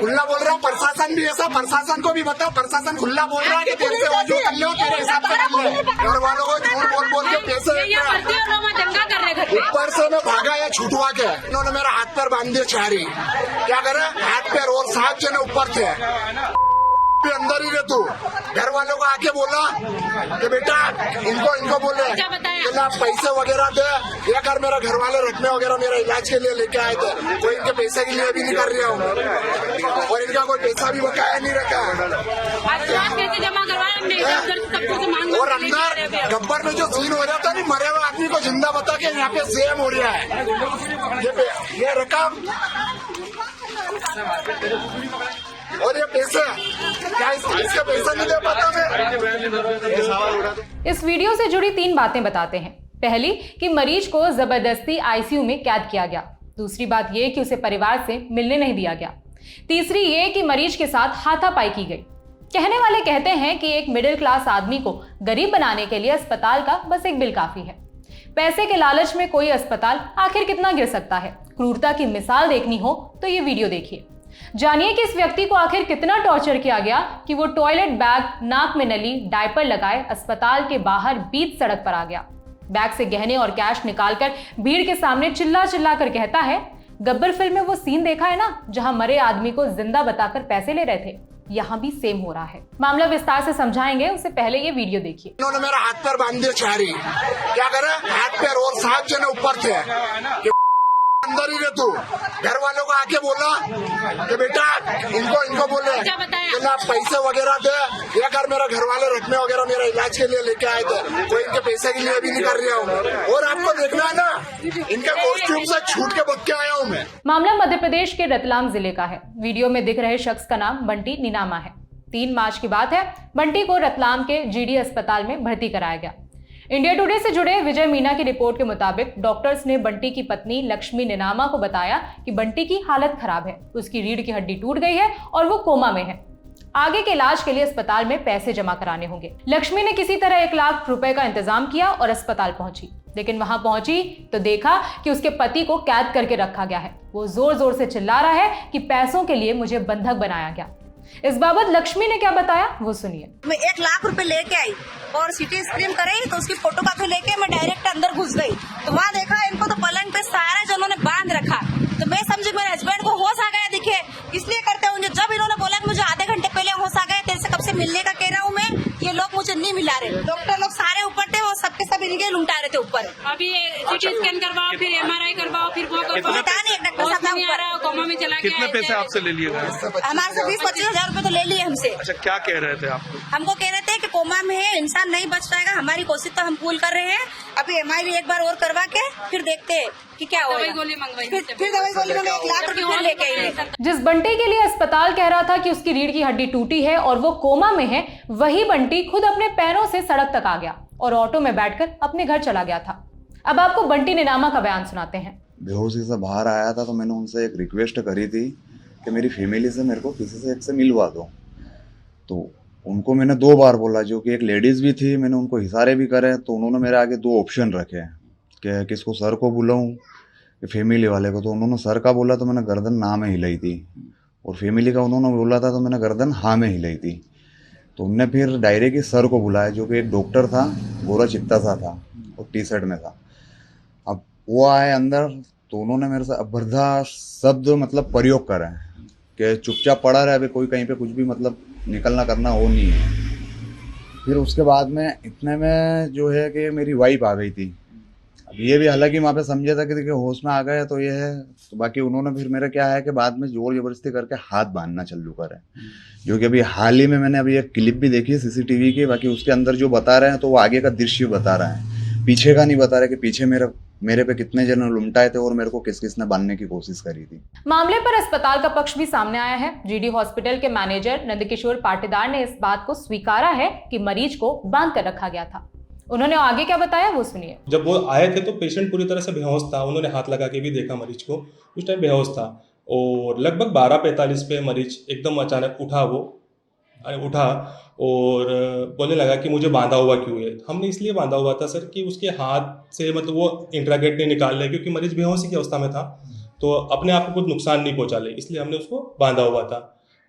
खुला बोल रहा हूँ, प्रशासन भी ऐसा, प्रशासन को भी बताओ, प्रशासन खुला बोल रहा है कि तेरे से वजू कर लो, तेरे हिसाब से कर ले। घर वालों को झूठ बोल बोल के पैसे ऊपर से मैं भागा या छुटवा के, इन्होंने मेरा हाथ पैर बांध दिया चारी। क्या करे, हाथ पैर और 7 जने ऊपर थे, अंदर ही रहे तू। घर वालों को आके बोला कि बेटा इनको बोले कि ना पैसे वगैरह दे, या कर मेरा घर वाले रखने वगैरह मेरा इलाज के लिए लेके आए थे, कोई इनके पैसे के लिए भी नहीं कर रहा हूँ, और इनका कोई पैसा भी बकाया नहीं रखा। और अंदर गब्बर में जो सीन हो जाता है नहीं, मरे हुए आदमी को जिंदा बता के यहाँ पे सेम हो रहा है। ये रकम और ये पैसे क्या इसका पैसा नहीं दे पाता मैं। इस वीडियो से जुड़ी 3 बातें बताते हैं। पहली कि मरीज को जबरदस्ती आईसीयू में कैद किया गया। दूसरी बात यह कि उसे परिवार से मिलने नहीं दिया गया। तीसरी ये कि मरीज के साथ हाथापाई की गई। कहने वाले कहते हैं कि एक मिडिल क्लास आदमी को गरीब बनाने के लिए अस्पताल का बस एक बिल काफी है। पैसे के लालच में कोई अस्पताल आखिर कितना गिर सकता है। क्रूरता की मिसाल देखनी हो तो ये वीडियो देखिए, जानिए कि इस व्यक्ति को आखिर कितना टॉर्चर किया गया कि वो टॉयलेट बैग, नाक में नली, डायपर लगाए अस्पताल के बाहर बीच सड़क पर आ गया। बैग से गहने और कैश निकालकर भीड़ के सामने चिल्ला चिल्ला कर कहता है, गब्बर फिल्म में वो सीन देखा है ना जहां मरे आदमी को जिंदा बताकर पैसे ले रहे थे, यहाँ भी सेम हो रहा है। मामला विस्तार से समझाएंगे, उससे पहले ये वीडियो देखिए। इन्होंने मेरा हाथ पैर बांध दिया चारी। क्या करे, हाथ पैर और 7 जने ऊपर थे, अंदर ही रहे तू। घर वालों को आके बोला कि बेटा इनको बोले कि ना पैसे वगैरह दे, या कर मेरा घर वाले रखने वगैरह मेरा इलाज के लिए लेके आए थे, कोई इनके पैसे के लिए भी नहीं कर रहा हूँ, और आपको देखना है ना इनके कॉस्ट्यूम से छूट के बच के आया हूँ मैं। मामला मध्य प्रदेश के रतलाम जिले का है। वीडियो में दिख रहे शख्स का नाम बंटी नीनामा है। 3 मार्च की बात है। बंटी को रतलाम के जीडी अस्पताल में भर्ती कराया गया। इंडिया टुडे से जुड़े विजय मीना की रिपोर्ट के मुताबिक डॉक्टर्स ने बंटी की पत्नी लक्ष्मी नीनामा को बताया कि बंटी की हालत खराब है, उसकी रीढ़ की हड्डी टूट गई है और वो कोमा में है। आगे के इलाज के लिए अस्पताल में पैसे जमा कराने होंगे। लक्ष्मी ने किसी तरह 1 लाख रुपए का इंतजाम किया और अस्पताल पहुंची, लेकिन वहां पहुंची तो देखा कि उसके पति को कैद करके रखा गया है। वो जोर जोर से चिल्ला रहा है कि पैसों के लिए मुझे बंधक बनाया गया। इस बाबत लक्ष्मी ने क्या बताया वो सुनिए। मैं 1 लाख रुपए लेके आई और सिटी स्क्रीन कराई तो उसकी फोटोकॉपी लेके मैं डायरेक्ट अंदर घुस गई, तो वहाँ देखा इनको तो पलंग पे सारे जनों ने बांध रखा। तो मैं समझी मेरे हस्बैंड को होश आ गया दिखे, इसलिए करते होंगे। जब इन्होंने बोला कि मुझे आधे घंटे पहले होश आ गया, तेरे से कब से मिलने का कह रहा हूँ मैं, ये लोग मुझे नहीं मिला रहे। डॉक्टर लोग सारे ऊपर थे, वो सबके सब इनके लुटा रहे थे ऊपर। अभी सिटी स्कैन करवाओ, फिर MRI करवाओ, फिर वो करवाओ, पता नहीं एक डॉक्टर साहब ऊपर कोमा में चला गया। कितने पैसे आपसे ले लिए गए? हमारे से 20-25 हजार रूपए तो ले लिए हमसे। अच्छा, क्या कह रहे थे आपको? हमको कह रहे थे कि कोमा में है, इंसान नहीं बच पाएगा, हमारी कोशिश तो हम पूरी कर रहे हैं। अभी MRI एक बार और करवा के फिर देखते हैं कि क्या होगा। दवाई गोली मंगवाई, फिर दवाई गोली मंगवाई, 1 लाख रुपए लेके आई। जिस बंटी के लिए अस्पताल कह रहा था कि उसकी रीढ़ की हड्डी टूटी है और वो कोमा में है, वही बंटी खुद अपने पैरों से सड़क तक आ गया और ऑटो में बैठकर अपने घर चला गया था। अब आपको बंटी नीनामा का बयान सुनाते हैं। बेहोशी से बाहर आया था तो मैंने उनसे एक रिक्वेस्ट करी थी कि मेरी फैमिली से मेरे को किसी से एक से मिलवा दो। तो उनको मैंने 2 बार बोला, जो कि एक लेडीज़ भी थी, मैंने उनको इशारे भी करे, तो उन्होंने मेरे आगे 2 ऑप्शन रखे कि किसको सर को बुलाऊं कि फैमिली वाले को। तो उन्होंने सर का बोला तो मैंने गर्दन ना में हिलाई थी, और फैमिली का उन्होंने बोला था तो मैंने गर्दन हाँ में हिलाई थी। तो उनने फिर डायरेक्ट ही सर को बुलाया, जो कि एक डॉक्टर था, गोरा चित्ता सा था और टी-शर्ट में था। अब वो आए अंदर तो उन्होंने मेरे से अभद्र शब्द मतलब प्रयोग करे कि चुपचाप पड़ा रहे, अभी कोई कहीं पे कुछ भी मतलब निकलना करना हो नहीं है। फिर उसके बाद में इतने में जो है कि मेरी वाइफ आ गई थी। अब ये भी हालांकि वहाँ पे समझा था कि देखिए होश में आ गए तो ये है, तो बाकी उन्होंने फिर मेरा क्या है कि बाद में जोर जबरदस्ती करके हाथ बांधना चालू करे, जो कि अभी हाल ही में मैंने अभी एक क्लिप भी देखी है CCTV की। बाकी उसके अंदर जो बता रहे हैं तो वो आगे का दृश्य बता रहे हैं, पीछे का नहीं बता रहे कि पीछे मेरे पे कितने जन लुमटाए थे और मेरे को किस किस ने बांधने की कोशिश करी थी। मामले पर अस्पताल का पक्ष भी सामने आया है। जीडी हॉस्पिटल के मैनेजर नंदकिशोर पाटीदार ने इस बात को स्वीकारा है कि मरीज को बांध कर रखा गया था। उन्होंने आगे क्या बताया वो सुनिए। जब वो आए थे तो पेशेंट पूरी तरह से बेहोश था, उन्होंने हाथ लगा के भी देखा मरीज को, उस टाइम बेहोश था। और लगभग 12:45 पे मरीज एकदम अचानक उठा और बोलने लगा कि मुझे बांधा हुआ क्यों है। हमने इसलिए बांधा हुआ था सर कि उसके हाथ से मतलब वो इंट्रागेट नहीं निकाल रहे, क्योंकि मरीज बेहोशी की अवस्था में था। तो अपने आप को कुछ नुकसान नहीं पहुंचा ले, इसलिए हमने उसको बांधा हुआ था।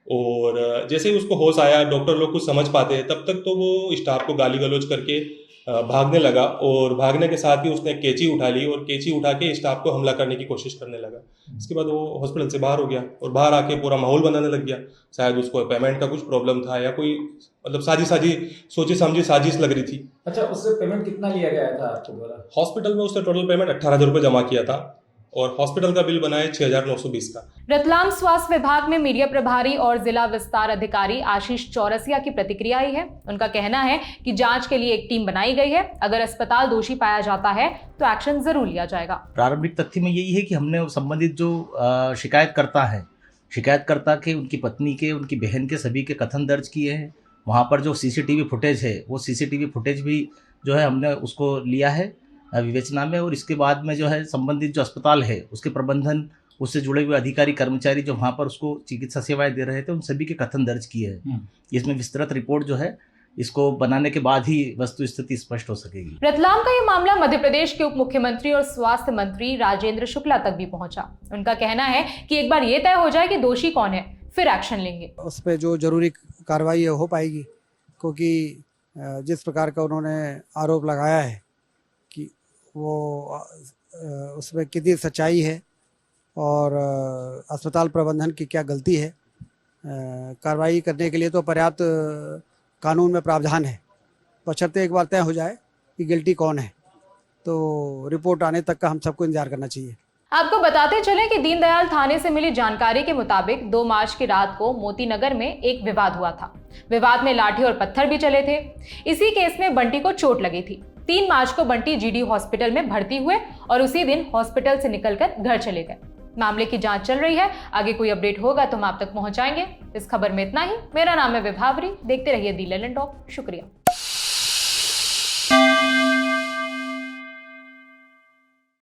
और जैसे ही उसको होश आया, डॉक्टर लोग कुछ समझ पाते हैं, तब तक तो वो स्टाफ को गाली गलौज करके भागने लगा, और भागने के साथ ही उसने कैंची उठा ली और कैंची उठा के स्टाफ को हमला करने की कोशिश करने लगा। इसके बाद वो हॉस्पिटल से बाहर हो गया और बाहर आके पूरा माहौल बनाने लग गया। शायद उसको पेमेंट का कुछ प्रॉब्लम था या कोई मतलब सोची समझी साजिश लग रही थी। अच्छा, उससे पेमेंट कितना लिया गया था आपके द्वारा? हॉस्पिटल में उसने टोटल पेमेंट 18,000 रुपये जमा किया था और हॉस्पिटल का बिल बना है 6,920 का। रतलाम स्वास्थ्य विभाग में मीडिया प्रभारी और जिला विस्तार अधिकारी आशीष चौरसिया की प्रतिक्रिया आई है। उनका कहना है कि जांच के लिए एक टीम बनाई गई है। अगर अस्पताल दोषी पाया जाता है तो एक्शन जरूर लिया जाएगा। प्रारंभिक तथ्य में यही है कि हमने संबंधित जो शिकायतकर्ता के, उनकी पत्नी के, उनकी बहन के, सभी के कथन दर्ज किए हैं। वहाँ पर जो सीसीटीवी फुटेज है, वो सीसीटीवी फुटेज भी जो है हमने उसको लिया है विवेचना में, और इसके बाद में जो है संबंधित जो अस्पताल है उसके प्रबंधन, उससे जुड़े हुए अधिकारी कर्मचारी जो वहाँ पर उसको चिकित्सा सेवाएं दे रहे थे, उन सभी के कथन दर्ज किए हैं। इसमें विस्तृत रिपोर्ट जो है इसको बनाने के बाद ही वस्तु स्थिति स्पष्ट हो सकेगी। रतलाम का ये मामला मध्य प्रदेश के उप मुख्यमंत्री और स्वास्थ्य मंत्री राजेंद्र शुक्ला तक भी पहुंचा। उनका कहना है कि एक बार ये तय हो जाए कि दोषी कौन है, फिर एक्शन लेंगे। उस पर जो जरूरी कार्रवाई हो पाएगी, क्योंकि जिस प्रकार का उन्होंने आरोप लगाया है कि वो उसमें कितनी सच्चाई है और अस्पताल प्रबंधन की क्या गलती है, कार्रवाई करने के लिए तो पर्याप्त कानून में प्रावधान है। बशर्ते एक बार तय हो जाए कि गिल्टी कौन है, तो रिपोर्ट आने तक का हम सबको इंतजार करना चाहिए। आपको बताते चलें कि दीनदयाल थाने से मिली जानकारी के मुताबिक 2 मार्च की रात को मोती नगर में एक विवाद हुआ था। विवाद में लाठी और पत्थर भी चले थे। इसी केस में बंटी को चोट लगी थी। 3 मार्च को बंटी जीडी हॉस्पिटल में भर्ती हुए और उसी दिन हॉस्पिटल से निकलकर घर चले गए। मामले की जांच चल रही है। आगे कोई अपडेट होगा तो हम आप तक पहुंचाएंगे। इस खबर में इतना ही। मेरा नाम है विभावरी। देखते रहिए दी लेलन टॉक। शुक्रिया।